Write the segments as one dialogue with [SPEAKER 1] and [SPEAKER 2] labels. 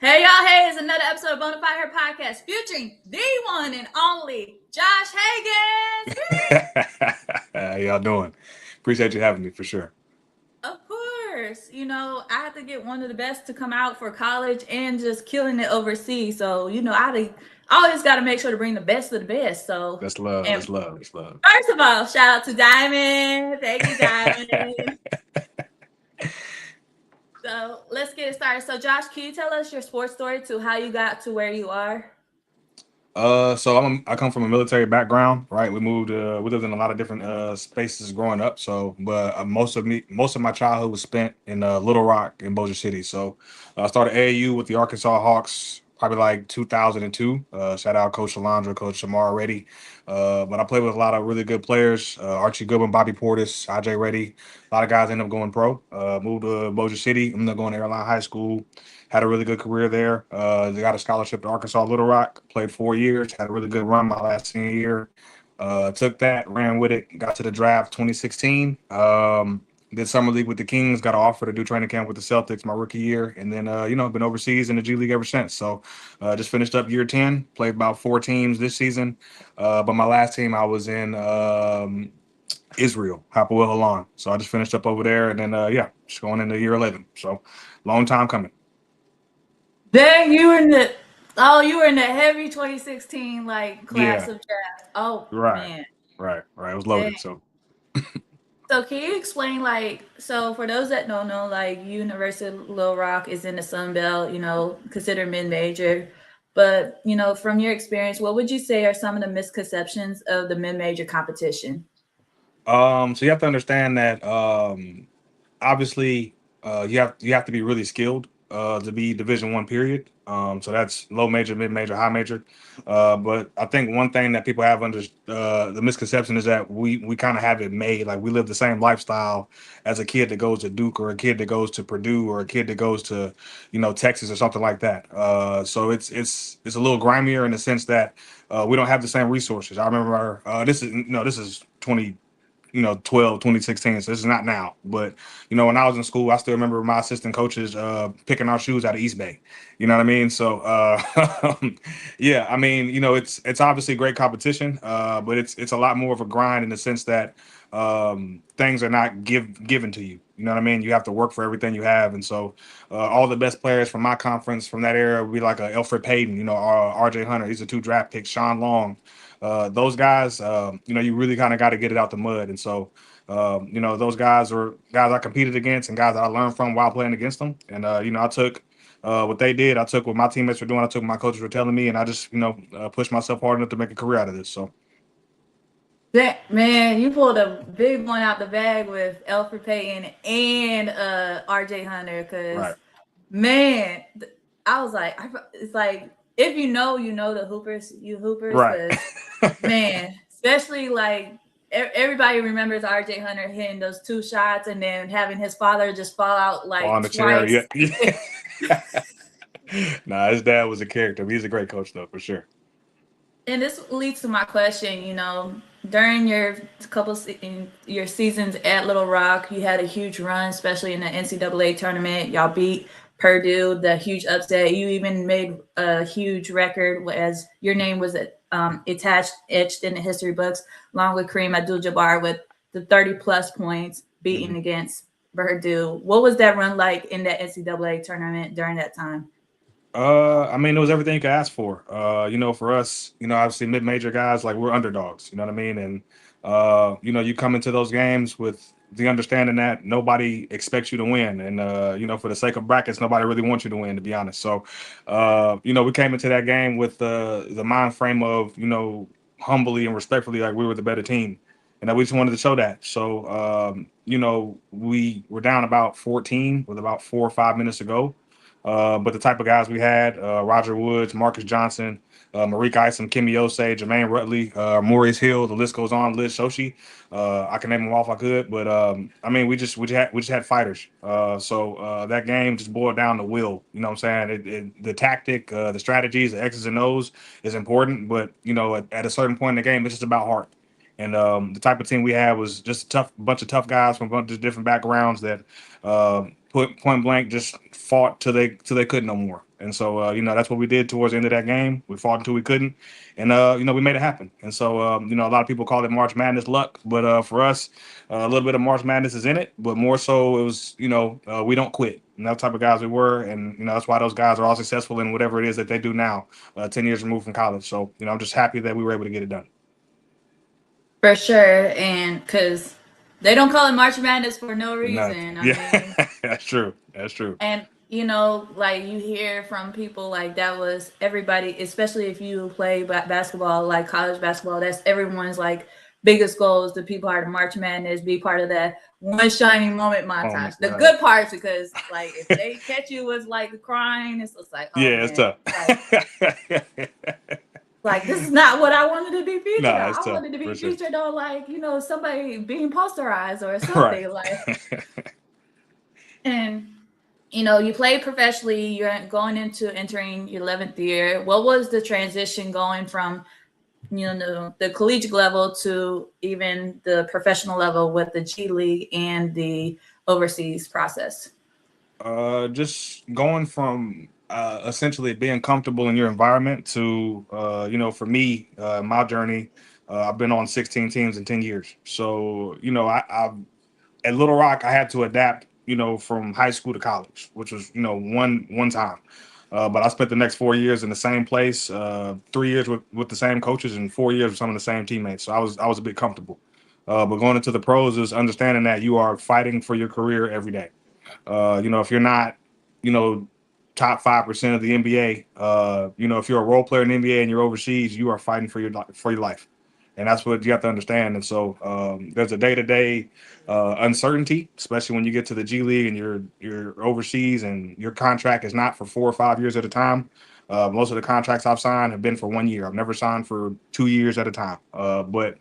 [SPEAKER 1] Hey y'all, hey, it's another episode of Bonafide Her Podcast featuring the one and only Josh Hagins.
[SPEAKER 2] How y'all doing? Appreciate you having me for sure.
[SPEAKER 1] Of course, I had to get one of the best to come out for college and just killing it overseas. So, I always got to make sure to bring the best of the best. So,
[SPEAKER 2] That's love.
[SPEAKER 1] and
[SPEAKER 2] That's love. That's love.
[SPEAKER 1] first of all, shout out to Diamond. Thank you, Diamond. So, let's get it started. So, Josh, can you tell us your sports story to how you got to where you are?
[SPEAKER 2] I come from a military background, right? We lived in a lot of different spaces growing up. But most of my childhood was spent in Little Rock in Bossier City. So I started AAU with the Arkansas Hawks, probably like 2002. Shout out Coach Alondra, Coach Shamar Reddy. But I played with a lot of really good players: Archie Goodwin, Bobby Portis, IJ Reddy. A lot of guys ended up going pro. Moved to Bossier City. Ended up going to Airline High School. Had a really good career there. They got a scholarship to Arkansas Little Rock. Played 4 years. Had a really good run my last senior year. Took that, ran with it. Got to the draft 2016. Did summer league with the Kings. Got an offer to do training camp with the Celtics my rookie year, and then been overseas in the G League ever since. So just finished up year 10. Played about 4 teams this season. But my last team I was in Israel, Hapoel Holon. So I just finished up over there, and then just going into year 11. So long time coming.
[SPEAKER 1] Dang, you were in the heavy 2016 like class
[SPEAKER 2] Yeah,
[SPEAKER 1] of draft. Oh
[SPEAKER 2] right,
[SPEAKER 1] man.
[SPEAKER 2] right. It was
[SPEAKER 1] Dang.
[SPEAKER 2] loaded. So
[SPEAKER 1] So can you explain so for those that don't know, like University of Little Rock is in the Sun Belt, considered mid-major. But, from your experience, what would you say are some of the misconceptions of the mid-major competition?
[SPEAKER 2] so you have to understand that obviously you have to be really skilled to be Division 1 period. So that's low major, mid major, high major. But I think one thing that people have under the misconception is that we kind of have it made, like we live the same lifestyle as a kid that goes to Duke, or a kid that goes to Purdue, or a kid that goes to Texas or something like that. So it's a little grimier in the sense that we don't have the same resources. I remember this is 2016. So this is not now, but when I was in school, I still remember my assistant coaches picking our shoes out of East Bay. You know what I mean? So yeah, I mean, it's obviously great competition, but it's a lot more of a grind in the sense that things are not given to you. You know what I mean? You have to work for everything you have. And so all the best players from my conference from that era would be like Alfred Payton, RJ Hunter. These are 2 draft picks. Sean Long. Those guys, you really kind of got to get it out the mud. And so, those guys are guys I competed against and guys that I learned from while playing against them. And, I took what they did. I took what my teammates were doing. I took what my coaches were telling me, and I just, pushed myself hard enough to make a career out of this. So,
[SPEAKER 1] That man, you pulled a big one out the bag with Alfred Payton and RJ Hunter,
[SPEAKER 2] right,
[SPEAKER 1] because man, I was like, it's like if you know the hoopers, you hoopers,
[SPEAKER 2] right.
[SPEAKER 1] because man, especially like everybody remembers RJ Hunter hitting those 2 shots and then having his father just fall out
[SPEAKER 2] Fall on
[SPEAKER 1] like
[SPEAKER 2] the chair.
[SPEAKER 1] twice.
[SPEAKER 2] Yeah. Nah, his dad was a character. He's a great coach, though, for sure.
[SPEAKER 1] And this leads to my question. During your in your seasons at Little Rock, you had a huge run, especially in the NCAA tournament. Y'all beat Purdue, the huge upset. You even made a huge record as your name was etched in the history books, along with Kareem Abdul-Jabbar with the 30 plus points beating
[SPEAKER 2] Mhm.
[SPEAKER 1] against Purdue. What was that run like in that NCAA tournament during that time?
[SPEAKER 2] I mean, it was everything you could ask for. For us, obviously mid-major guys, like we're underdogs. You know what I mean? And you come into those games with the understanding that nobody expects you to win, and for the sake of brackets, nobody really wants you to win, to be honest. So, we came into that game with the mind frame of humbly and respectfully, like we were the better team, and that we just wanted to show that. So, we were down about 14 with about 4 or 5 minutes to go. But the type of guys we had, Roger Woods, Marcus Johnson, Marique Isom, Kimmy Osei, Jermaine Rutley, Maurice Hill, the list goes on, Liz Shoshi. I can name them all if I could, but I mean, we just had fighters. So that game just boiled down to will. You know what I'm saying? The tactic, the strategies, the X's and O's is important, but at a certain point in the game, it's just about heart. And the type of team we had was just a bunch of tough guys from a bunch of different backgrounds that put point blank, just fought till they couldn't no more. And so that's what we did towards the end of that game. We fought until we couldn't, and we made it happen. And so a lot of people call it March Madness luck, but for us, a little bit of March Madness is in it, but more so it was we don't quit. And that type of guys we were, and that's why those guys are all successful in whatever it is that they do now, 10 years removed from college. So I'm just happy that we were able to get it done.
[SPEAKER 1] For sure, and because they don't call it March Madness for no
[SPEAKER 2] Nothing.
[SPEAKER 1] reason. I
[SPEAKER 2] Yeah,
[SPEAKER 1] mean,
[SPEAKER 2] that's true. That's true.
[SPEAKER 1] and like you hear from people like that was everybody, especially if you play basketball, like college basketball. That's everyone's like biggest goals. The people are to March Madness, be part of that one shining moment montage. The
[SPEAKER 2] Right.
[SPEAKER 1] good parts, because like if they catch you with like crying, it's just like, oh
[SPEAKER 2] Yeah, it's
[SPEAKER 1] man,
[SPEAKER 2] tough.
[SPEAKER 1] like this is not what I wanted to be featured
[SPEAKER 2] Nah,
[SPEAKER 1] on.
[SPEAKER 2] it's
[SPEAKER 1] I
[SPEAKER 2] tough
[SPEAKER 1] wanted to
[SPEAKER 2] for
[SPEAKER 1] be
[SPEAKER 2] sure.
[SPEAKER 1] featured on like somebody being posterized or
[SPEAKER 2] Right.
[SPEAKER 1] something like. And you played professionally. You're going into entering your 11th year. What was the transition going from the collegiate level to even the professional level with the G League and the overseas process?
[SPEAKER 2] Just going from essentially being comfortable in your environment to for me, my journey, I've been on 16 teams in 10 years. So I at Little Rock, I had to adapt, from high school to college, which was, one time. But I spent the next 4 years in the same place, 3 years with the same coaches, and 4 years with some of the same teammates. So I was a bit comfortable. But going into the pros is understanding that you are fighting for your career every day. If you're not, you know, top 5% of the NBA, if you're a role player in the NBA and you're overseas, you are fighting for your life, and that's what you have to understand. And so there's a day-to-day uncertainty, especially when you get to the G League and you're overseas and your contract is not for 4 or 5 years at a time. Most of the contracts I've signed have been for 1 year. I've never signed for 2 years at a time. But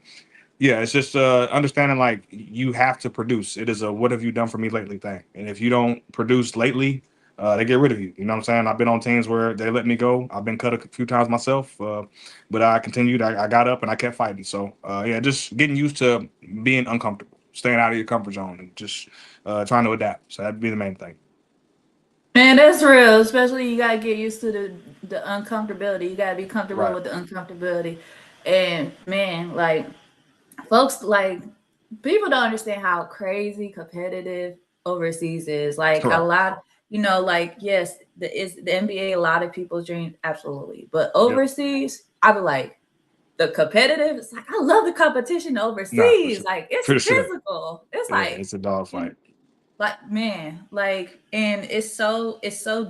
[SPEAKER 2] yeah, it's just understanding like you have to produce. It is a what have you done for me lately thing. And if you don't produce lately, they get rid of you. You know what I'm saying? I've been on teams where they let me go. I've been cut a few times myself, but I continued. I got up and I kept fighting. So yeah, just getting used to being uncomfortable, staying out of your comfort zone, and just trying to adapt. So that'd be the main thing.
[SPEAKER 1] Man, that's real. Especially you gotta get used to the uncomfortability. You gotta be comfortable
[SPEAKER 2] Right.
[SPEAKER 1] with the uncomfortability. And man, like folks, like people don't understand how crazy competitive overseas is. Like a
[SPEAKER 2] Right.
[SPEAKER 1] lot, like yes, the NBA a lot of people's dream, absolutely. But
[SPEAKER 2] Yep.
[SPEAKER 1] overseas, I be like the competitive. It's like I love the competition
[SPEAKER 2] Nah, for
[SPEAKER 1] overseas.
[SPEAKER 2] sure.
[SPEAKER 1] Like it's
[SPEAKER 2] For sure.
[SPEAKER 1] physical. It's
[SPEAKER 2] Yeah,
[SPEAKER 1] like
[SPEAKER 2] it's a dog
[SPEAKER 1] you
[SPEAKER 2] fight.
[SPEAKER 1] like man, like and it's so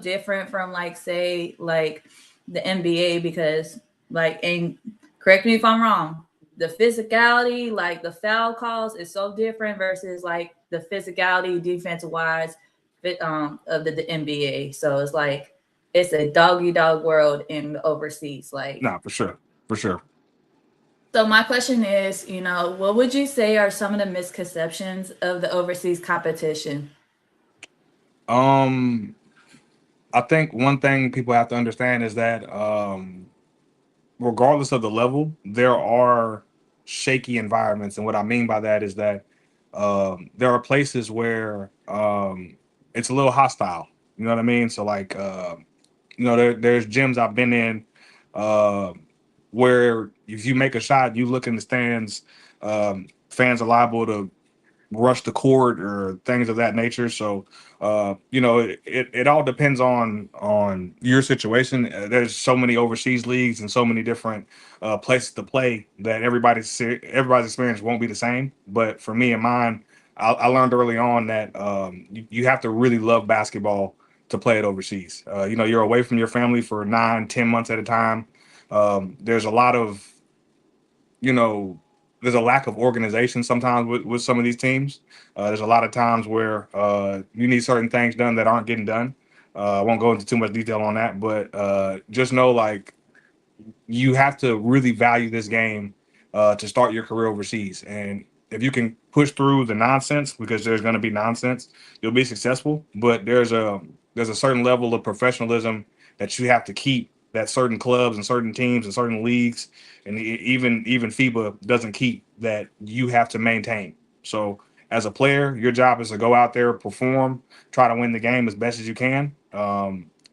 [SPEAKER 1] different from like say like the NBA because like and correct me if I'm wrong, the physicality, like the foul calls is so different versus like the physicality defensive wise of the NBA. So it's like it's a doggy dog world in the overseas. Like
[SPEAKER 2] Nah, for sure. For sure.
[SPEAKER 1] so my question is, what would you say are some of the misconceptions of the overseas competition?
[SPEAKER 2] Um, I think one thing people have to understand is that regardless of the level, there are shaky environments. And what I mean by that is that there are places where it's a little hostile. You know what I mean? So, like, there's gyms I've been in uh, where if you make a shot, you look in the stands, fans are liable to rush the court or things of that nature. So it all depends on your situation. There's so many overseas leagues and so many different places to play that everybody's experience won't be the same. But for me and mine, I learned early on that you have to really love basketball to play it overseas. You're away from your family for 9, 10 months at a time. There's a lot of you know, there's a lack of organization sometimes with some of these teams. There's a lot of times where you need certain things done that aren't getting done. I won't go into too much detail on that, but just know like you have to really value this game to start your career overseas. And if you can push through the nonsense, because there's going to be nonsense, you'll be successful. But there's a certain level of professionalism that you have to keep that certain clubs and certain teams and certain leagues and even FIBA doesn't keep that you have to maintain. So as a player, your job is to go out there, perform, try to win the game as best as you can.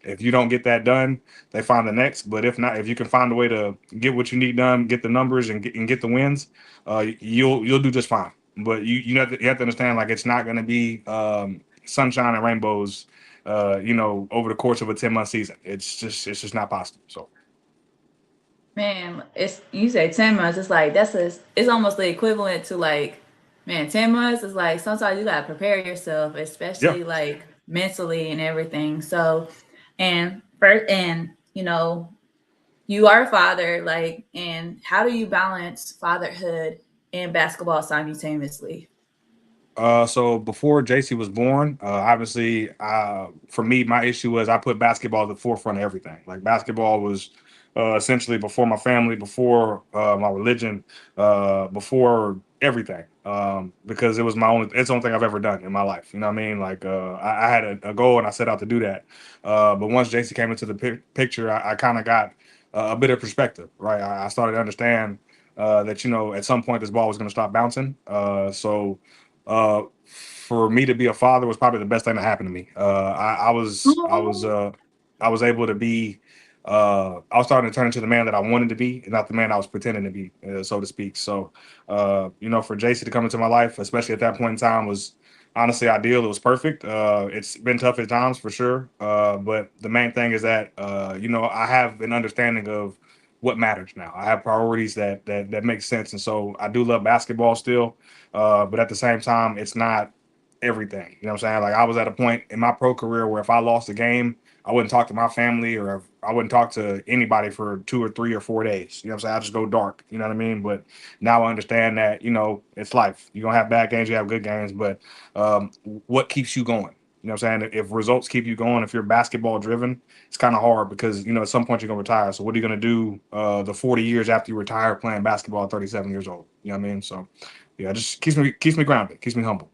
[SPEAKER 2] If you don't get that done, they find the next. But if not, if you can find a way to get what you need done, get the numbers and get the wins, you'll do just fine. But you have to understand, like, it's not going to be sunshine and rainbows, over the course of a 10-month season. It's just not possible. So
[SPEAKER 1] Man, it's you say 10 months. It's like it's almost the equivalent to like, man, 10 months is like sometimes you gotta prepare yourself,
[SPEAKER 2] yeah.
[SPEAKER 1] especially like mentally and everything. So, and first, and you are a father, like, and how do you balance fatherhood and basketball simultaneously?
[SPEAKER 2] So before JC was born, obviously, for me, my issue was I put basketball at the forefront of everything. Like, basketball was essentially before my family, before my religion, before everything. Because it's the only thing I've ever done in my life. You know what I mean? Like, I had a goal and I set out to do that. But once JC came into the picture, I kind of got a bit of perspective, right? I started to understand that, at some point this ball was going to stop bouncing. So for me to be a father was probably the best thing that happened to me. I was able to be I was starting to turn into the man that I wanted to be, and not the man I was pretending to be, so to speak. So, for JC to come into my life, especially at that point in time, was honestly ideal. It was perfect. It's been tough at times for sure, but the main thing is that I have an understanding of what matters now. I have priorities that make sense, and so I do love basketball still. But at the same time, it's not everything. You know what I'm saying? Like, I was at a point in my pro career where if I lost a game, I wouldn't talk to my family, or if I wouldn't talk to anybody for 2 or 3 or 4 days. You know what I'm saying? I just go dark. You know what I mean? But now I understand that, it's life. You're going to have bad games, you have good games, but what keeps you going? You know what I'm saying? If results keep you going, if you're basketball driven, it's kind of hard because, at some point you're going to retire. So what are you going to do the 40 years after you retire playing basketball at 37 years old? You know what I mean? So yeah, it just keeps me grounded, keeps me humble.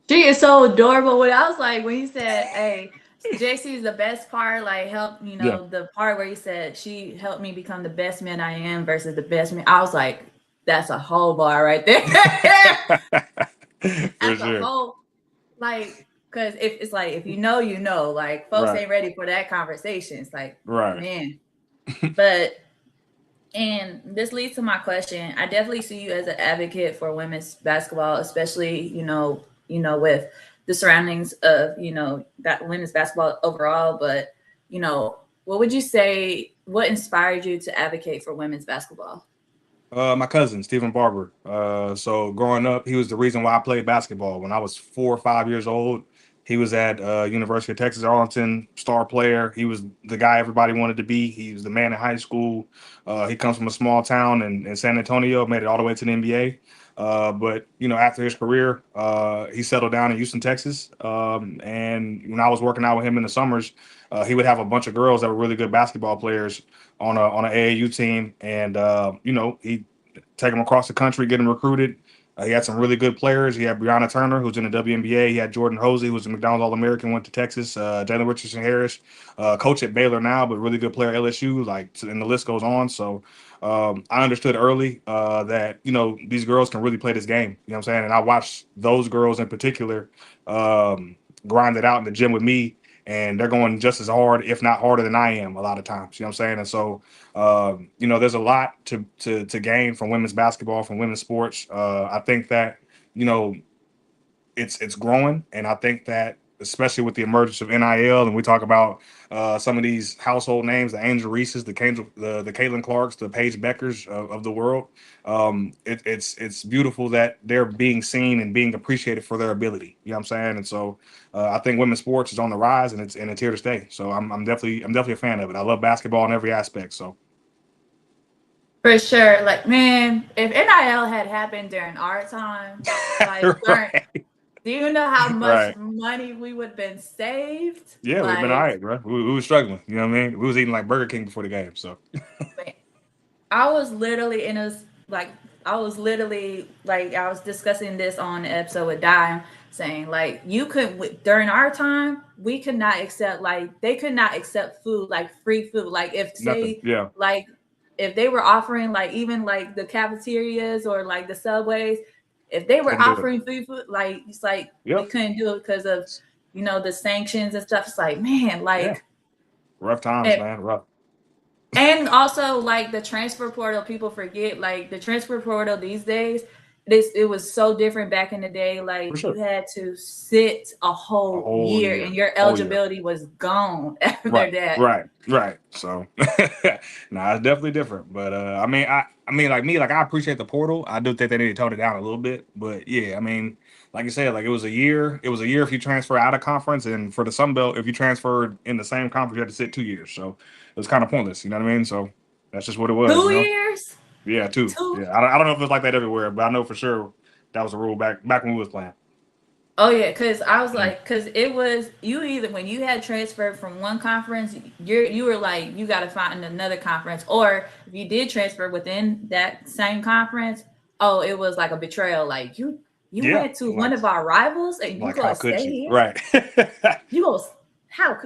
[SPEAKER 1] She is so adorable. When I was like, when he said, "Hey, JC is the best part," like help,
[SPEAKER 2] Yeah.
[SPEAKER 1] the part where he said she helped me become the best man I am versus the best man. I was like, that's a whole bar right there.
[SPEAKER 2] For
[SPEAKER 1] That's a
[SPEAKER 2] sure.
[SPEAKER 1] whole like, because if it's like if you know, like folks
[SPEAKER 2] Right.
[SPEAKER 1] ain't ready for that conversation. It's like,
[SPEAKER 2] Right.
[SPEAKER 1] man, but and this leads to my question. I definitely see you as an advocate for women's basketball, especially, with the surroundings of, that women's basketball overall. But, what would you say, what inspired you to advocate for women's basketball?
[SPEAKER 2] My cousin, Stephen Barber. So growing up, he was the reason why I played basketball. When I was 4 or 5 years old, he was at University of Texas Arlington, star player. He was the guy everybody wanted to be. He was the man in high school. He comes from a small town in San Antonio, made it all the way to the NBA. But after his career, he settled down in Houston, Texas. And when I was working out with him in the summers, he would have a bunch of girls that were really good basketball players on an AAU team, and he take them across the country, get them recruited. He had some really good players. He had Breonna Turner, who's in the WNBA. He had Jordan Hosey, who's a McDonald's All-American, went to Texas. Jalen Richardson Harris, coach at Baylor now, but really good player at LSU. And the list goes on. So I understood early that these girls can really play this game. You know what I'm saying? And I watched those girls in particular grind it out in the gym with me, and they're going just as hard, if not harder than I am a lot of times. You know what I'm saying? And so, there's a lot to gain from women's basketball, from women's sports. I think that, you know, it's growing, and I think that especially with the emergence of NIL, and we talk about some of these household names, the Angel Reeses, the Caitlin Clarks, the Paige Beckers of the world. It's beautiful that they're being seen and being appreciated for their ability. You know what I'm saying? And so I think women's sports is on the rise, and it's here to stay. So I'm definitely a fan of it. I love basketball in every aspect. So
[SPEAKER 1] For sure. Like, man, if NIL had happened during our time, like during,
[SPEAKER 2] right,
[SPEAKER 1] do you know how much
[SPEAKER 2] right.
[SPEAKER 1] money we would have been saved?
[SPEAKER 2] Yeah, we've been all
[SPEAKER 1] Like,
[SPEAKER 2] right, bro. We were struggling. You know what I mean? We was eating like Burger King before the game. So
[SPEAKER 1] man, I was literally in a like I was discussing this on the episode with Dime, saying like you could during our time we could not accept like they could not accept food like free food, like if
[SPEAKER 2] nothing.
[SPEAKER 1] say
[SPEAKER 2] Yeah.
[SPEAKER 1] like if they were offering like even like the cafeterias or like the subways, If they were
[SPEAKER 2] Couldn't do it.
[SPEAKER 1] offering free food, like it's like we
[SPEAKER 2] Yep.
[SPEAKER 1] couldn't do it because of the sanctions and stuff. It's like, man,
[SPEAKER 2] Yeah.
[SPEAKER 1] like
[SPEAKER 2] Rough times,
[SPEAKER 1] and,
[SPEAKER 2] man. Rough.
[SPEAKER 1] and also like the transfer portal, people forget like the transfer portal these days. It was so different back in the day.
[SPEAKER 2] For
[SPEAKER 1] Like you
[SPEAKER 2] sure.
[SPEAKER 1] had to sit a
[SPEAKER 2] A
[SPEAKER 1] whole
[SPEAKER 2] whole
[SPEAKER 1] year
[SPEAKER 2] year.
[SPEAKER 1] and your
[SPEAKER 2] Whole year.
[SPEAKER 1] eligibility was gone after
[SPEAKER 2] Right,
[SPEAKER 1] that.
[SPEAKER 2] right. So, nah, it's definitely different. But I mean, like me, like I appreciate the portal. I do think they need to tone it down a little bit. But yeah, I mean, like you said, like it was a year. It was a year if you transfer out of conference, and for the Sun Belt, if you transferred in the same conference, you had to sit 2 years. So it was kind of pointless. You know what I mean? So that's just what it was.
[SPEAKER 1] Two
[SPEAKER 2] You know?
[SPEAKER 1] years,
[SPEAKER 2] Yeah, two.
[SPEAKER 1] two.
[SPEAKER 2] Yeah, I don't know if it's like that everywhere, but I know for sure that was a rule back when we was playing.
[SPEAKER 1] Oh yeah, because I was
[SPEAKER 2] Mhm.
[SPEAKER 1] like, because it was you either when you had transferred from one conference, you were like you got to find another conference, or if you did transfer within that same conference, oh, it was like a betrayal. Like you
[SPEAKER 2] Yeah,
[SPEAKER 1] went to one of our rivals and you
[SPEAKER 2] how
[SPEAKER 1] gonna
[SPEAKER 2] could
[SPEAKER 1] stay
[SPEAKER 2] you?
[SPEAKER 1] here?
[SPEAKER 2] Right.
[SPEAKER 1] You go how?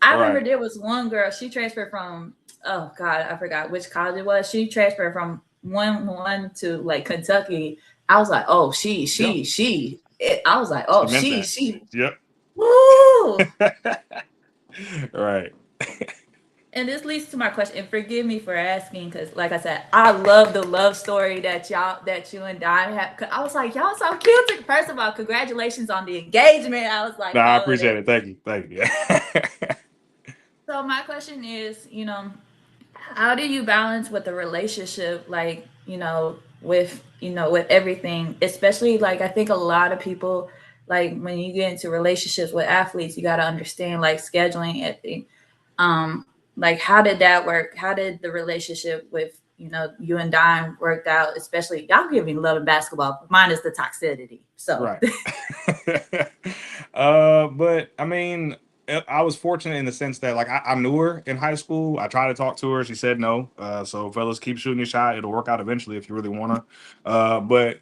[SPEAKER 1] I
[SPEAKER 2] Right.
[SPEAKER 1] remember there was one girl. She transferred from oh god, I forgot which college it was. She transferred from one to like Kentucky. I was like, oh,
[SPEAKER 2] Yeah.
[SPEAKER 1] she. I was like, oh,
[SPEAKER 2] Cement that.
[SPEAKER 1] she.
[SPEAKER 2] Yep.
[SPEAKER 1] Woo!
[SPEAKER 2] Right.
[SPEAKER 1] And this leads to my question. And forgive me for asking, because like I said, I love the love story that you and Di have. 'Cause I was like, y'all so cute. First of all, congratulations on the engagement. I was
[SPEAKER 2] No,
[SPEAKER 1] like,
[SPEAKER 2] I
[SPEAKER 1] all of
[SPEAKER 2] appreciate
[SPEAKER 1] this.
[SPEAKER 2] it. Thank you. Thank you.
[SPEAKER 1] So my question is, how do you balance with the relationship, like, with everything, especially like I think a lot of people, like when you get into relationships with athletes, you got to understand like scheduling it. Um, like how did that work? How did the relationship with you and Dime worked out? Especially y'all giving love and basketball, minus the toxicity. So
[SPEAKER 2] Right. But I mean, I was fortunate in the sense that like I knew her in high school. I tried to talk to her. She said no. So fellas, keep shooting your shot. It'll work out eventually if you really wanna. But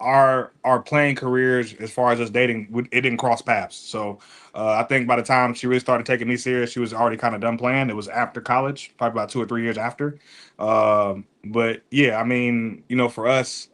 [SPEAKER 2] our playing careers as far as us dating, it didn't cross paths. So I think by the time she really started taking me serious, she was already kind of done playing. It was after college, probably about 2 or 3 years after. But yeah, I mean, for us,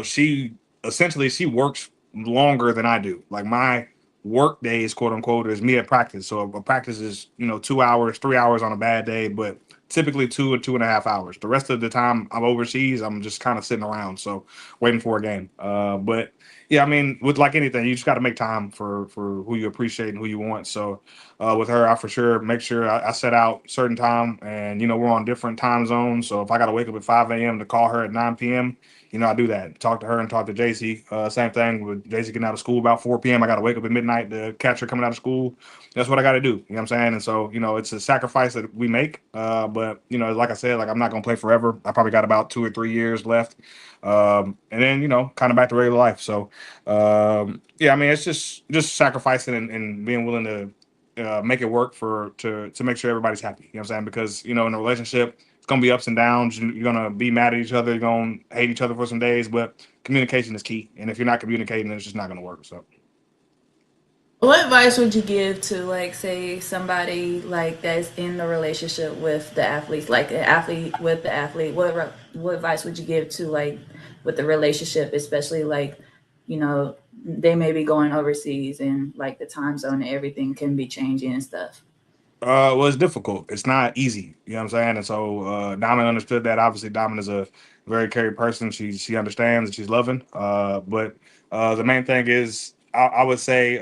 [SPEAKER 2] she essentially she works longer than I do. Like my work days, quote unquote, is me at practice. So a practice is 2 hours, 3 hours on a bad day, but typically 2 or 2.5 hours. The rest of the time I'm overseas, I'm just kind of sitting around, so waiting for a game. But yeah, I mean, with like anything, you just got to make time for who you appreciate and who you want. So with her, I for sure make sure I set out certain time, and we're on different time zones. So if I got to wake up at 5 a.m. to call her at 9 p.m. I do that. Talk to her and talk to JC. Same thing with JC getting out of school about 4 p.m. I got to wake up at midnight to catch her coming out of school. That's what I got to do. You know what I'm saying? And so, it's a sacrifice that we make. But, like I said, like I'm not going to play forever. I probably got about 2 or 3 years left. And then, kind of back to regular life. So, yeah, I mean, it's just sacrificing and being willing to make it work to make sure everybody's happy. You know what I'm saying? Because, in a relationship, it's gonna be ups and downs. You're gonna be mad at each other. You're gonna hate each other for some days, but communication is key. And if you're not communicating, then it's just not gonna work. So,
[SPEAKER 1] what advice would you give to like say somebody like that's in the relationship with the athletes, like an athlete with the athlete? What advice would you give to like with the relationship, especially like they may be going overseas and like the time zone and everything can be changing and stuff.
[SPEAKER 2] well, it's difficult. It's not easy. You know what I'm saying? And so, Diamond understood that. Obviously, Diamond is a very caring person. She understands and she's loving. But the main thing is, I would say,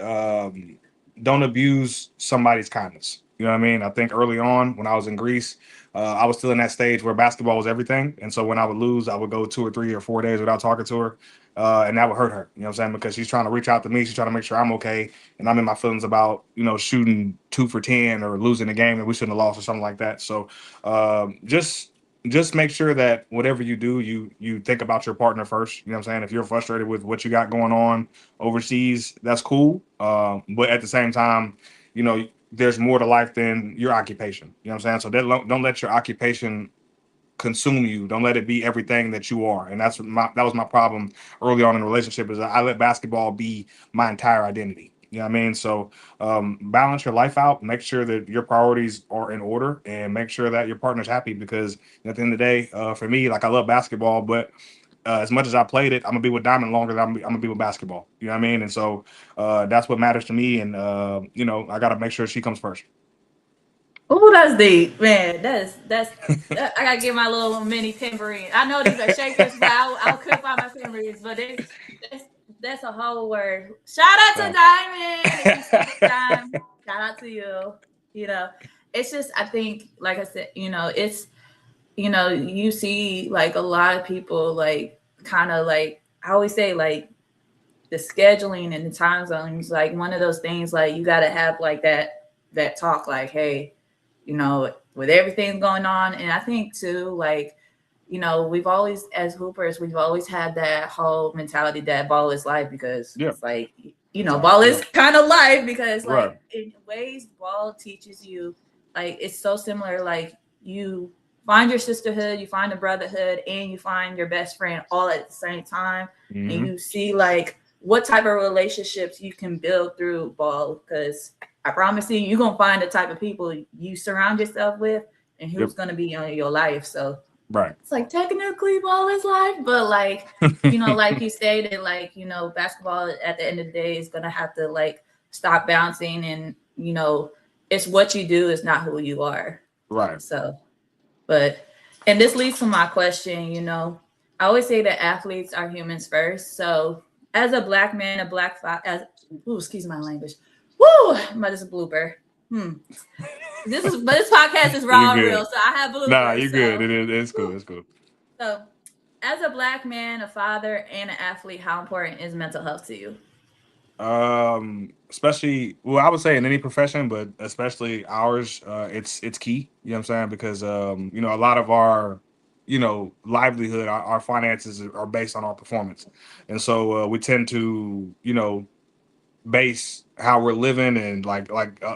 [SPEAKER 2] don't abuse somebody's kindness. You know what I mean? I think early on when I was in Greece, I was still in that stage where basketball was everything. And so when I would lose, I would go 2 or 3 or 4 days without talking to her. And that would hurt her. You know what I'm saying? Because she's trying to reach out to me. She's trying to make sure I'm okay. And I'm in my feelings about, shooting 2 for 10 or losing a game that we shouldn't have lost or something like that. So just make sure that whatever you do, you think about your partner first. You know what I'm saying? If you're frustrated with what you got going on overseas, that's cool. But at the same time, there's more to life than your occupation. You know what I'm saying? So don't let your occupation consume you. Don't let it be everything that you are. And that was my problem early on in the relationship, is I let basketball be my entire identity. You know what I mean? So balance your life out, make sure that your priorities are in order, and make sure that your partner's happy, because at the end of the day, for me, like I love basketball, but as much as I played it, I'm gonna be with Diamond longer than I'm gonna be with basketball. You know what I mean? And so that's what matters to me. And you know, I got to make sure she comes first.
[SPEAKER 1] Oh, that's deep, man. I gotta get my little mini tambourine. I know these are shakers, but I couldn't find my tambourines. But that's that's a whole word. Shout out to
[SPEAKER 2] Uh,
[SPEAKER 1] Diamond. If you see this time, shout out to you. You know, it's just I think, like I said, you see like a lot of people like kind of like I always say like the scheduling and the time zones, like one of those things like you got to have like that talk like, hey, with everything going on. And I think too, like, we've always, as hoopers, we've always had that whole mentality that ball is life because
[SPEAKER 2] yeah,
[SPEAKER 1] it's like,
[SPEAKER 2] so,
[SPEAKER 1] ball
[SPEAKER 2] yeah,
[SPEAKER 1] is kind of life because
[SPEAKER 2] right,
[SPEAKER 1] like in ways ball teaches you, like it's so similar, like you find your sisterhood, you find a brotherhood, and you find your best friend all at the same time. And
[SPEAKER 2] hmm
[SPEAKER 1] you see like what type of relationships you can build through ball because I promise you, you're gonna find the type of people you surround yourself with and
[SPEAKER 2] yep,
[SPEAKER 1] who's gonna be in your life. So
[SPEAKER 2] right,
[SPEAKER 1] it's like technically ball is life, but like, like you stated, like, basketball at the end of the day is gonna have to like stop bouncing and it's what you do, it's not who you are.
[SPEAKER 2] right.
[SPEAKER 1] So but and this leads to my question, I always say that athletes are humans first. So as a black man, a black as excuse my language. Woo, but it's a blooper. Hmm. But this podcast is
[SPEAKER 2] You
[SPEAKER 1] raw and real,
[SPEAKER 2] good?
[SPEAKER 1] so I have
[SPEAKER 2] Nah,
[SPEAKER 1] bloopers.
[SPEAKER 2] you good.
[SPEAKER 1] So
[SPEAKER 2] It is. It's cool.
[SPEAKER 1] whew.
[SPEAKER 2] It's cool.
[SPEAKER 1] So as a black man, a father, and an athlete, how important is mental health to you?
[SPEAKER 2] Especially, well, I would say in any profession, but especially ours, it's key. You know what I'm saying? Because you know, a lot of our, you know, livelihood, our finances are based on our performance, and so we tend to, you know, base how we're living and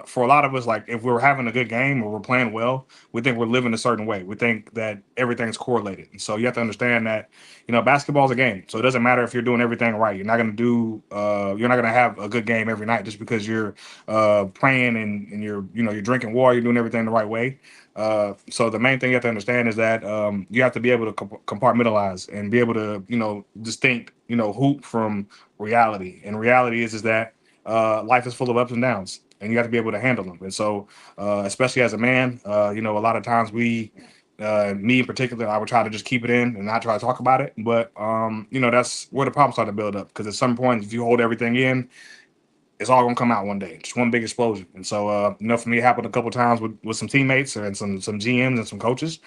[SPEAKER 2] for a lot of us, like if we're having a good game or we're playing well, we think we're living a certain way, we think that everything's correlated. And so you have to understand that, you know, basketball's a game, so it doesn't matter if you're doing everything right. You're not going to have a good game every night just because you're playing and you're, you know, you're drinking water, you're doing everything the right way. So the main thing you have to understand is that you have to be able to compartmentalize and be able to, you know, distinct, you know, hoop from reality. And reality is that life is full of ups and downs, and you have to be able to handle them. And so, especially as a man, you know, a lot of times me in particular, I would try to just keep it in and not try to talk about it. But you know, that's where the problems start to build up, because at some point, if you hold everything in, it's all gonna come out one day, just one big explosion. And so, you know, for me, it happened a couple times with some teammates and some GMs and some coaches,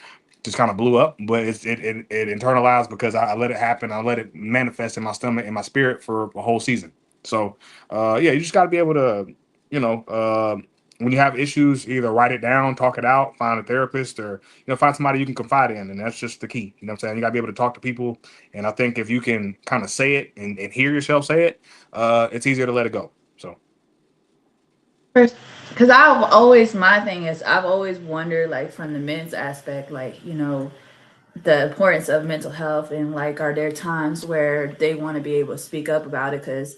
[SPEAKER 2] just kind of blew up. But it internalized because I let it happen. I let it manifest in my stomach and my spirit for a whole season. So, yeah, you just got to be able to, you know, when you have issues, either write it down, talk it out, find a therapist, or, you know, find somebody you can confide in, and that's just the key. You know what I'm saying? You got to be able to talk to people, and I think if you can kind of say it and hear yourself say it, it's easier to let it go. So
[SPEAKER 1] Because my thing is, I've always wondered, like, from the men's aspect, like, the importance of mental health and, like, are there times where they want to be able to speak up about it? Because,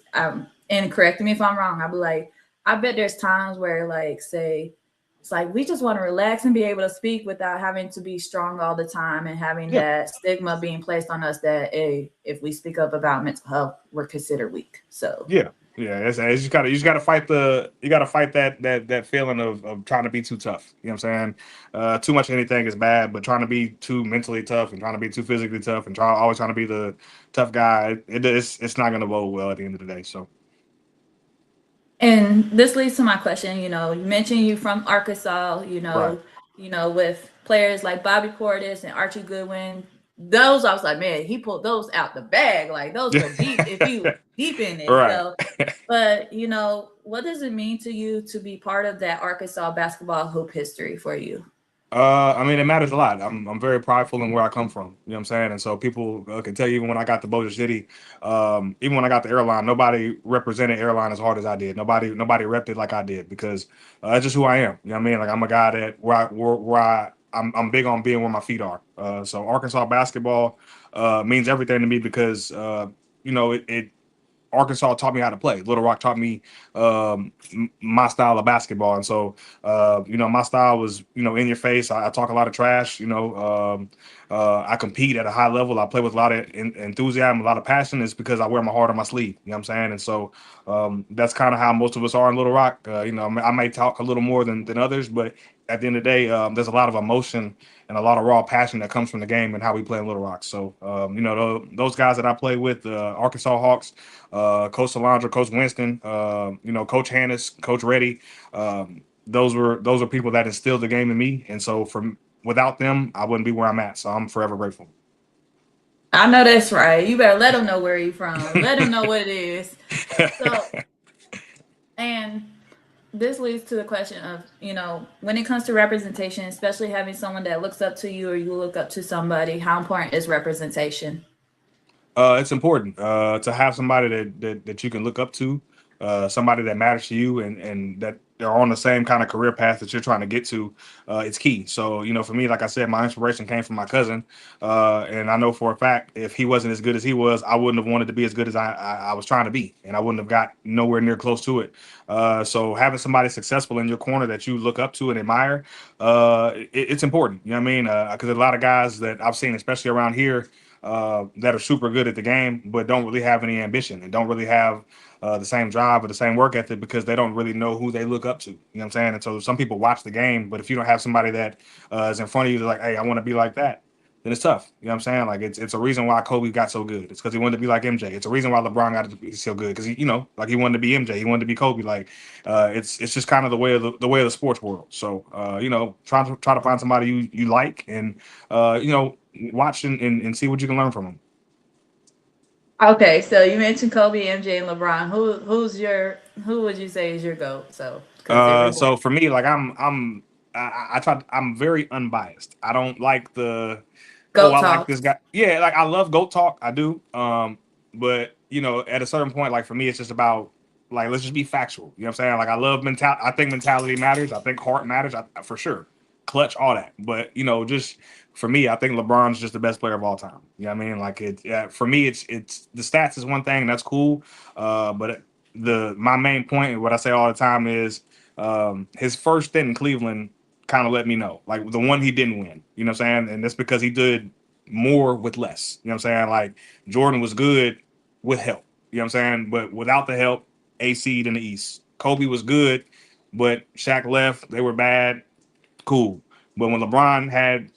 [SPEAKER 1] and correct me if I'm wrong, I'll be like, I bet there's times where, like, say, it's like we just want to relax and be able to speak without having to be strong all the time and having
[SPEAKER 2] yeah,
[SPEAKER 1] that stigma being placed on us that, hey, if we speak up about mental health, we're considered weak. So,
[SPEAKER 2] yeah, yeah. It's you just gotta fight that feeling of trying to be too tough. You know what I'm saying? Too much of anything is bad, but trying to be too mentally tough and trying to be too physically tough and always trying to be the tough guy, it's not gonna bode well at the end of the day. So
[SPEAKER 1] and this leads to my question. You mentioned you from Arkansas.
[SPEAKER 2] right.
[SPEAKER 1] With players like Bobby Portis and Archie Goodwin. Those I was like, man, he pulled those out the bag. Like those were deep. If he was deep in it.
[SPEAKER 2] Right.
[SPEAKER 1] So, but what does it mean to you to be part of that Arkansas basketball hoop history for you?
[SPEAKER 2] I mean, it matters a lot. I'm very prideful in where I come from. You know what I'm saying? And so people can tell you, even when I got to Bossier City, even when I got the airline, nobody represented airline as hard as I did. Nobody repped it like I did, because that's just who I am. You know what I mean? Like I'm a guy that I'm big on being where my feet are. So Arkansas basketball means everything to me because you know it Arkansas taught me how to play. Little Rock taught me my style of basketball, and so my style was in your face. I talk a lot of trash. I compete at a high level. I play with a lot of enthusiasm, a lot of passion. It's because I wear my heart on my sleeve. You know what I'm saying? And so that's kind of how most of us are in Little Rock. I may talk a little more than others, but at the end of the day, there's a lot of emotion and a lot of raw passion that comes from the game and how we play in Little Rock. So, those guys that I play with, Arkansas Hawks, Coach Salandra, Coach Winston, Coach Hannes, Coach Reddy, those are people that instilled the game in me. And so without them, I wouldn't be where I'm at. So I'm forever grateful.
[SPEAKER 1] I know that's right. You better let them know where you're from. Let them know what it is. So, and this leads to the question of, when it comes to representation, especially having someone that looks up to you or you look up to somebody, how important is representation?
[SPEAKER 2] It's important to have somebody that you can look up to, somebody that matters to you, and that they're on the same kind of career path that you're trying to get to. It's key. So for me, like I said, my inspiration came from my cousin, and I know for a fact if he wasn't as good as he was, I wouldn't have wanted to be as good as I was trying to be, and I wouldn't have got nowhere near close to it. So having somebody successful in your corner that you look up to and admire, it's important. You know what I mean? Because a lot of guys that I've seen, especially around here, that are super good at the game, but don't really have any ambition and don't really have the same drive or the same work ethic because they don't really know who they look up to. You know what I'm saying? And so some people watch the game, but if you don't have somebody that is in front of you, like, hey, I want to be like that, then it's tough. You know what I'm saying? Like it's a reason why Kobe got so good. It's because he wanted to be like MJ. It's a reason why LeBron got to be so good because he wanted to be MJ. He wanted to be Kobe. Like it's just kind of the way of the sports world. So try to find somebody you like and watch and see what you can learn from them.
[SPEAKER 1] Okay, so you mentioned Kobe, MJ, and LeBron. Who would you say is your GOAT? So, because everyone
[SPEAKER 2] So for me, like I'm very unbiased. I don't like
[SPEAKER 1] GOAT
[SPEAKER 2] I like
[SPEAKER 1] talk.
[SPEAKER 2] this guy. Yeah, like I love GOAT talk. I do. But at a certain point, like for me, it's just about like let's just be factual. You know what I'm saying? Like I love I think mentality matters. I think heart matters. For sure. Clutch, all that. But just for me, I think LeBron's just the best player of all time. You know what I mean? Like for me, it's the stats is one thing, that's cool. But my main point, what I say all the time is his first stint in Cleveland kind of let me know, like the one he didn't win. You know what I'm saying? And that's because he did more with less. You know what I'm saying? Like Jordan was good with help. You know what I'm saying? But without the help, a seed in the East. Kobe was good, but Shaq left. They were bad. Cool. But when LeBron had,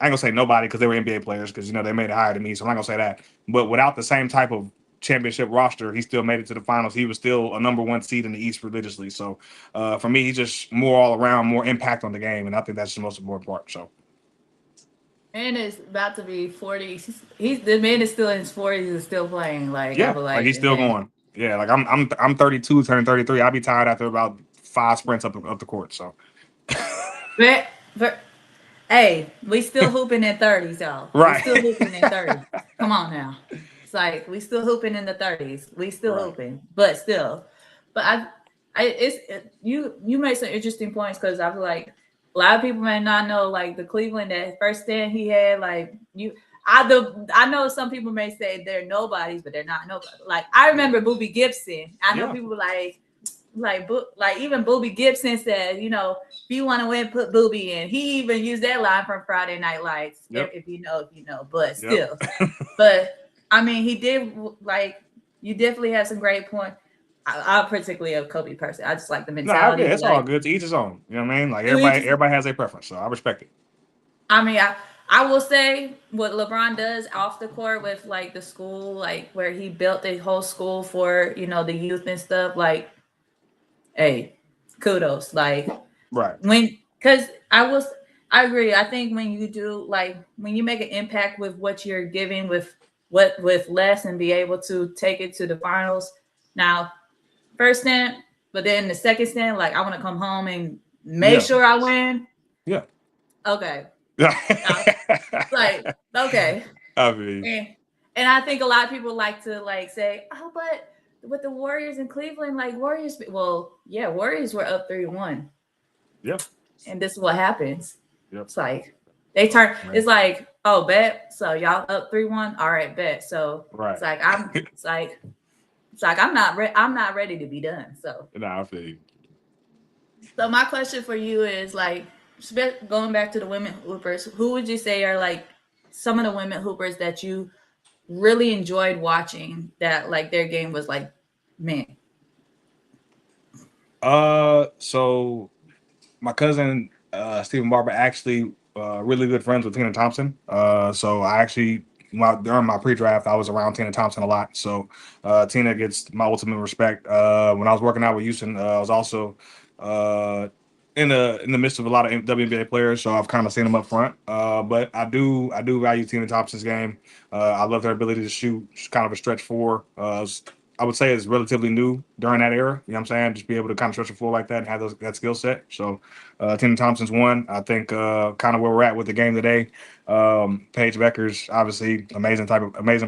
[SPEAKER 2] I ain't gonna say nobody because they were NBA players because they made it higher than me, so I'm not gonna say that. But without the same type of championship roster, he still made it to the finals. He was still a number one seed in the East religiously. So for me, he's just more all around, more impact on the game, and I think that's the most important part. So
[SPEAKER 1] Man is about to be 40. He's the man is still in his 40s and still playing. Like I
[SPEAKER 2] yeah,
[SPEAKER 1] feel
[SPEAKER 2] like
[SPEAKER 1] like,
[SPEAKER 2] he's
[SPEAKER 1] and
[SPEAKER 2] still
[SPEAKER 1] then,
[SPEAKER 2] going. Yeah, like I'm 32, turning 33. I'll be tired after about 5 sprints up the court. So
[SPEAKER 1] but, but hey, we still hooping in 30s, y'all. We
[SPEAKER 2] right,
[SPEAKER 1] still hooping in 30s. Come on now. It's like we still hooping in the 30s. We still
[SPEAKER 2] right.
[SPEAKER 1] hooping, but still. But you made some interesting points because I feel like a lot of people may not know like the Cleveland that first stand he had. Like I know some people may say they're nobodies, but they're not nobody. Like I
[SPEAKER 2] Yeah,
[SPEAKER 1] remember Booby Gibson. I know
[SPEAKER 2] yeah,
[SPEAKER 1] people like even Booby Gibson said, if you want to win, put Booby in. He even used that line from Friday Night Lights,
[SPEAKER 2] yep,
[SPEAKER 1] if you know, if you know. But
[SPEAKER 2] yep.
[SPEAKER 1] still, but I mean, he did like you definitely have some great points. I'm particularly a Kobe person. I just like the
[SPEAKER 2] No,
[SPEAKER 1] mentality.
[SPEAKER 2] it's all
[SPEAKER 1] Like
[SPEAKER 2] good. To each his own. You know what I mean? Like
[SPEAKER 1] to each,
[SPEAKER 2] everybody has a preference, so I respect it.
[SPEAKER 1] I mean, I will say what LeBron does off the court with like the school, like where he built the whole school for the youth and stuff. Like, hey, kudos. Like
[SPEAKER 2] Right.
[SPEAKER 1] when because I agree. I think when you do like when you make an impact with what you're giving with less and be able to take it to the finals. Now, first stand, but then the second stand, like I want to come home and make
[SPEAKER 2] Yeah.
[SPEAKER 1] sure I win.
[SPEAKER 2] Yeah.
[SPEAKER 1] Okay. Uh,
[SPEAKER 2] I
[SPEAKER 1] like, okay.
[SPEAKER 2] mean,
[SPEAKER 1] And, and I think a lot of people like to like say, oh, but with the Warriors in Cleveland, like Warriors, well, yeah, Warriors were up 3-1.
[SPEAKER 2] yeah.
[SPEAKER 1] And this is what happens.
[SPEAKER 2] Yep.
[SPEAKER 1] It's like they turn.
[SPEAKER 2] Right.
[SPEAKER 1] It's like, oh, bet. So y'all up 3-1. All right, bet. So
[SPEAKER 2] Right.
[SPEAKER 1] it's like I'm. It's like It's like I'm not ready to be done.
[SPEAKER 2] Nah, I feel you.
[SPEAKER 1] So my question for you is like, going back to the women hoopers, who would you say are like some of the women hoopers that you really enjoyed watching, that like their game was like, man.
[SPEAKER 2] So my cousin Stephen Barber actually really good friends with Tina Thompson. So I actually during my pre-draft I was around Tina Thompson a lot. So Tina gets my ultimate respect. When I was working out with Houston, I was also uh, in the midst of a lot of WNBA players, so I've kind of seen them up front. But I do value Tina Thompson's game. I love her ability to shoot. She's kind of a stretch four. I would say it's relatively new during that era. You know what I'm saying? Just be able to kind of stretch the floor like that and have that skill set. So Tina Thompson's one. I think kind of where we're at with the game today. Paige Becker's obviously amazing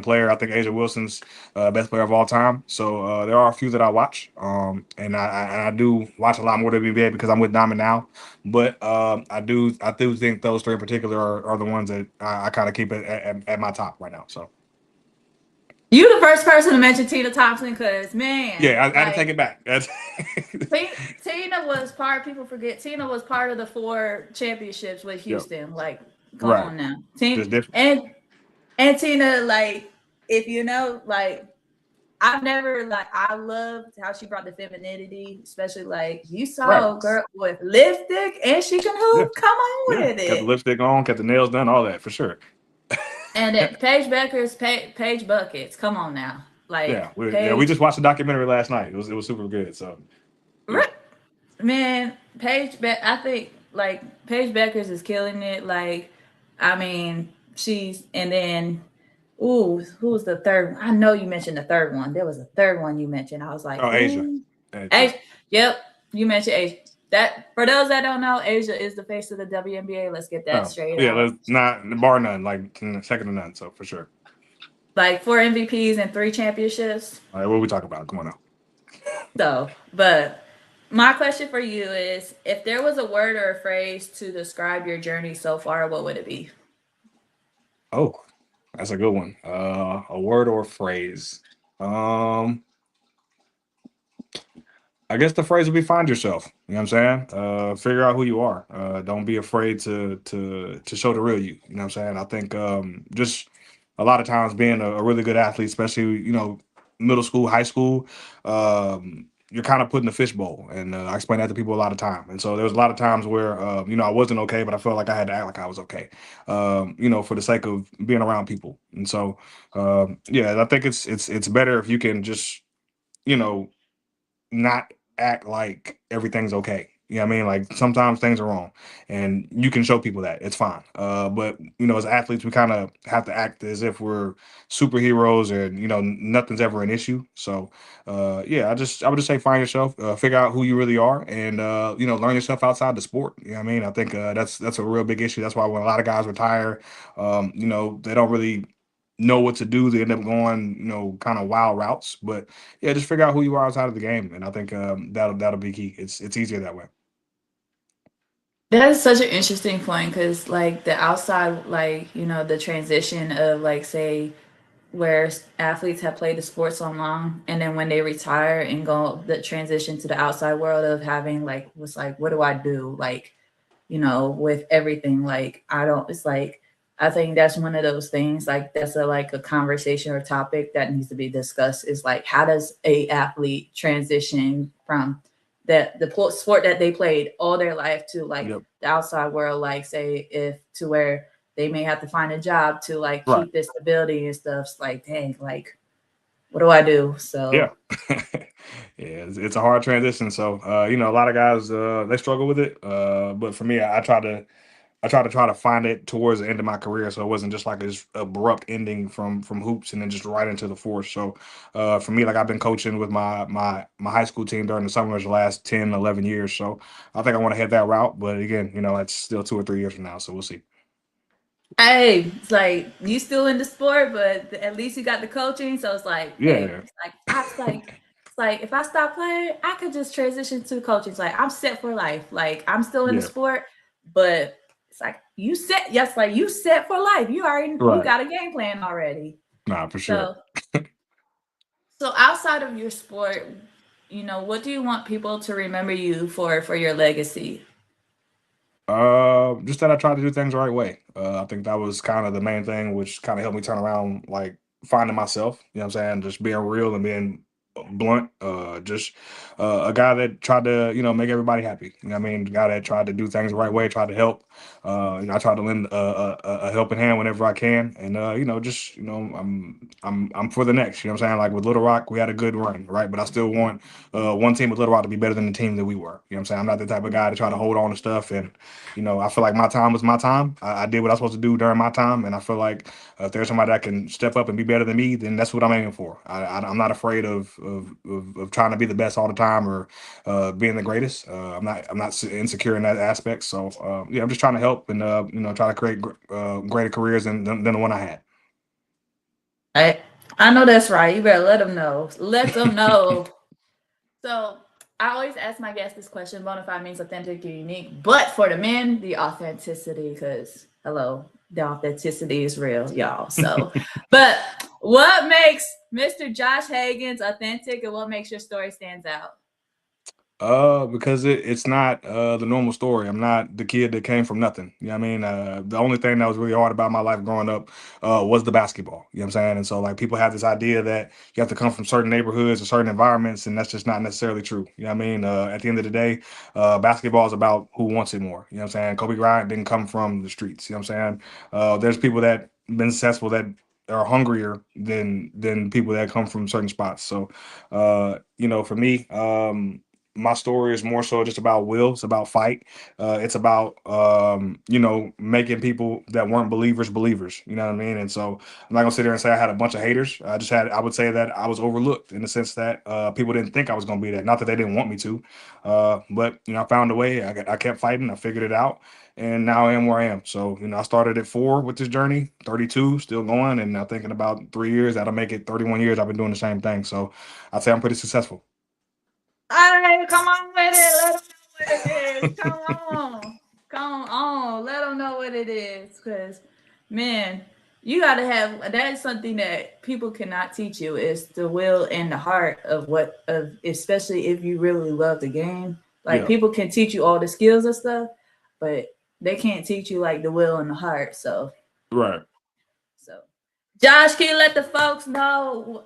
[SPEAKER 2] player. I think Asia Wilson's best player of all time. So there are a few that I watch, and I do watch a lot more WNBA because I'm with Diamond now. But I do think those three in particular are the ones that I kind of keep at my top right now. So
[SPEAKER 1] You the first person to mention Tina Thompson, because man,
[SPEAKER 2] yeah, I had to take
[SPEAKER 1] like
[SPEAKER 2] it back. That's
[SPEAKER 1] Tina was part. People forget Tina was part of the 4 championships with
[SPEAKER 2] yep,
[SPEAKER 1] Houston. Like, come
[SPEAKER 2] right.
[SPEAKER 1] on now, Tina
[SPEAKER 2] Just different.
[SPEAKER 1] and Tina. Like, if you know, like I've never like I loved how she brought the femininity, especially like you
[SPEAKER 2] Right.
[SPEAKER 1] saw a girl with lipstick and she can
[SPEAKER 2] Yeah.
[SPEAKER 1] hoop. Come on
[SPEAKER 2] Yeah.
[SPEAKER 1] with
[SPEAKER 2] Kept the
[SPEAKER 1] it.
[SPEAKER 2] lipstick on, kept the nails done, all that for sure.
[SPEAKER 1] And then Paige Becker's Paige buckets. Come on now,
[SPEAKER 2] Yeah.
[SPEAKER 1] like
[SPEAKER 2] We
[SPEAKER 1] Paige.
[SPEAKER 2] just watched the documentary last night. It was super good. So yeah.
[SPEAKER 1] Right. Man, I think like Paige Beckers is killing it. Like, I mean, and then, ooh, who was the third? I know you mentioned the third one. There was a third one you mentioned. I was like,
[SPEAKER 2] Oh, Asia.
[SPEAKER 1] who?
[SPEAKER 2] Just
[SPEAKER 1] Asia. Yep, you mentioned Asia. That for those that don't know, Asia is the face of the WNBA. Let's get that
[SPEAKER 2] oh
[SPEAKER 1] straight
[SPEAKER 2] yeah,
[SPEAKER 1] out.
[SPEAKER 2] there's not bar none, like second to none. So for sure.
[SPEAKER 1] Like 4 MVPs and 3 championships.
[SPEAKER 2] All right, what we talking about? Come on now.
[SPEAKER 1] So, but my question for you is, if there was a word or a phrase to describe your journey so far, what would it be?
[SPEAKER 2] Oh, that's a good one. A word or phrase. Um, I guess the phrase would be find yourself. You know what I'm saying? Figure out who you are. Don't be afraid to show the real you. You know what I'm saying? I think just a lot of times being a really good athlete, especially middle school, high school, you're kind of put in a fishbowl, and I explain that to people a lot of time. And so there was a lot of times where I wasn't okay, but I felt like I had to act like I was okay. For the sake of being around people. And so yeah, I think it's better if you can just you know not act like everything's okay. You know what I mean? Like sometimes things are wrong and you can show people that it's fine. But as athletes, we kind of have to act as if we're superheroes and, nothing's ever an issue. So, yeah, I would just say find yourself, figure out who you really are and, learn yourself outside the sport. You know what I mean? I think, that's a real big issue. That's why when a lot of guys retire, they don't really know what to do. They end up going, kind of wild routes, but yeah, just figure out who you are outside of the game, and I think that'll be key. It's easier that way.
[SPEAKER 1] That is such an interesting point, because like the outside, like the transition of like say where athletes have played the sport so long, and then when they retire and go the transition to the outside world of having like what's like what do I do, like with everything. Like I don't, it's like, I think that's one of those things, like that's like a conversation or topic that needs to be discussed, is like, how does a athlete transition from the sport that they played all their life to like
[SPEAKER 2] Yep.
[SPEAKER 1] the outside world, like say if to where they may have to find a job to like
[SPEAKER 2] Right.
[SPEAKER 1] keep this stability and stuff. It's like, dang, like what do I do?
[SPEAKER 2] Yeah.
[SPEAKER 1] So
[SPEAKER 2] Yeah, it's a hard transition. So a lot of guys they struggle with it. But for me, I try to find it towards the end of my career, so it wasn't just like this abrupt ending from hoops and then just right into the force. So for me, like I've been coaching with my high school team during the summers the last 10, 11 years. So I think I want to head that route. But again, it's still 2 or 3 years from now. So we'll see.
[SPEAKER 1] hey, it's like you still in the sport, but at least you got the coaching. So it's like, hey,
[SPEAKER 2] Yeah.
[SPEAKER 1] it's like if I stop playing, I could just transition to coaching. It's like I'm set for life. Like I'm still in the
[SPEAKER 2] Yeah.
[SPEAKER 1] sport, but it's like you set. Yes, like you set for life. You
[SPEAKER 2] Right.
[SPEAKER 1] got a game plan already.
[SPEAKER 2] Nah, for sure.
[SPEAKER 1] So So outside of your sport, what do you want people to remember you for your legacy?
[SPEAKER 2] Just that I tried to do things the right way. I think that was kind of the main thing, which kind of helped me turn around, like finding myself. You know what I'm saying? Just being real and being blunt. Just a guy that tried to, make everybody happy. You know what I mean? The guy that tried to do things the right way, tried to help. I try to lend a helping hand whenever I can, and just I'm for the next. You know what I'm saying? Like with Little Rock, we had a good run, right? But I still want one team with Little Rock to be better than the team that we were. You know what I'm saying? I'm not the type of guy to try to hold on to stuff and I feel like my time was my time. I did what I was supposed to do during my time, and I feel like if there's somebody that can step up and be better than me, then that's what I'm aiming for. I'm not afraid of trying to be the best all the time or being the greatest. I'm not insecure in that aspect. So yeah, I'm just trying to help and try to create greater careers than the one I had.
[SPEAKER 1] I know that's right. You better let them know. Let them know. So I always ask my guests this question: Bonafide means authentic and unique, but for the men, the authenticity, because hello, the authenticity is real, y'all. So, but what makes Mr. Josh Hagins authentic, and what makes your story stands out?
[SPEAKER 2] Because it's not the normal story. I'm not the kid that came from nothing. You know what I mean? The only thing that was really hard about my life growing up was the basketball. You know what I'm saying? And so like people have this idea that you have to come from certain neighborhoods or certain environments, and that's just not necessarily true. You know what I mean? At the end of the day, basketball is about who wants it more. You know what I'm saying? Kobe Bryant didn't come from the streets. You know what I'm saying? There's people that been successful that are hungrier than people that come from certain spots. So for me, my story is more so just about will. It's about fight. It's about making people that weren't believers believers. You know what I mean? And so I'm not gonna sit there and say I had a bunch of haters. I would say that I was overlooked in the sense that people didn't think I was gonna be that. Not that they didn't want me to, but I found a way. I kept fighting. I figured it out, and now I am where I am. So I started at 4 with this journey, 32, still going, and I think in about 3 years that'll make it 31 years. I've been doing the same thing. So I'd say I'm pretty successful.
[SPEAKER 1] All right, come on with it. Let them know what it is. Come on. Come on. Let them know what it is. Because, man, you got to have that is something that people cannot teach you is the will and the heart especially if you really love the game. Like,
[SPEAKER 2] Yeah.
[SPEAKER 1] people can teach you all the skills and stuff, but they can't teach you like the will and the heart.
[SPEAKER 2] Right.
[SPEAKER 1] So, Josh, can you let the folks know,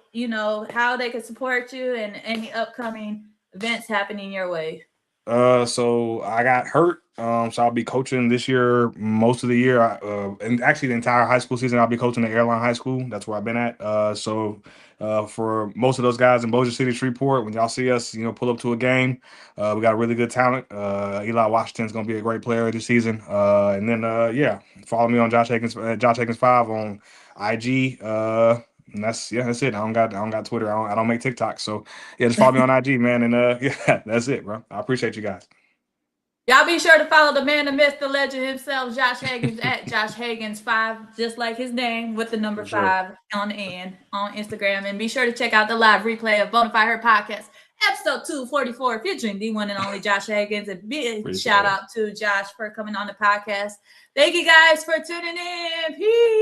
[SPEAKER 1] how they can support you and any upcoming events happening your way?
[SPEAKER 2] So I got hurt. So I'll be coaching this year, most of the year. And actually the entire high school season, I'll be coaching the airline high school. That's where I've been at. For most of those guys in Bossier City, Shreveport, when y'all see us, pull up to a game, we got really good talent. Eli Washington's gonna be a great player this season. And then yeah, follow me on Josh Higgins 5 on IG. And that's it. I don't got Twitter. I don't make TikTok. So yeah, just follow me on IG, man. And yeah, that's it, bro. I appreciate you guys.
[SPEAKER 1] Y'all be sure to follow the man, the myth, the legend himself, Josh Hagins at Josh Hagins5, just like his name with the number
[SPEAKER 2] For sure.
[SPEAKER 1] 5 on the end on Instagram. And be sure to check out the live replay of Bonafide Her Podcast, episode 244, featuring the one and only Josh Hagins. And big
[SPEAKER 2] Appreciate
[SPEAKER 1] shout
[SPEAKER 2] it.
[SPEAKER 1] out to Josh for coming on the podcast. Thank you guys for tuning in. Peace.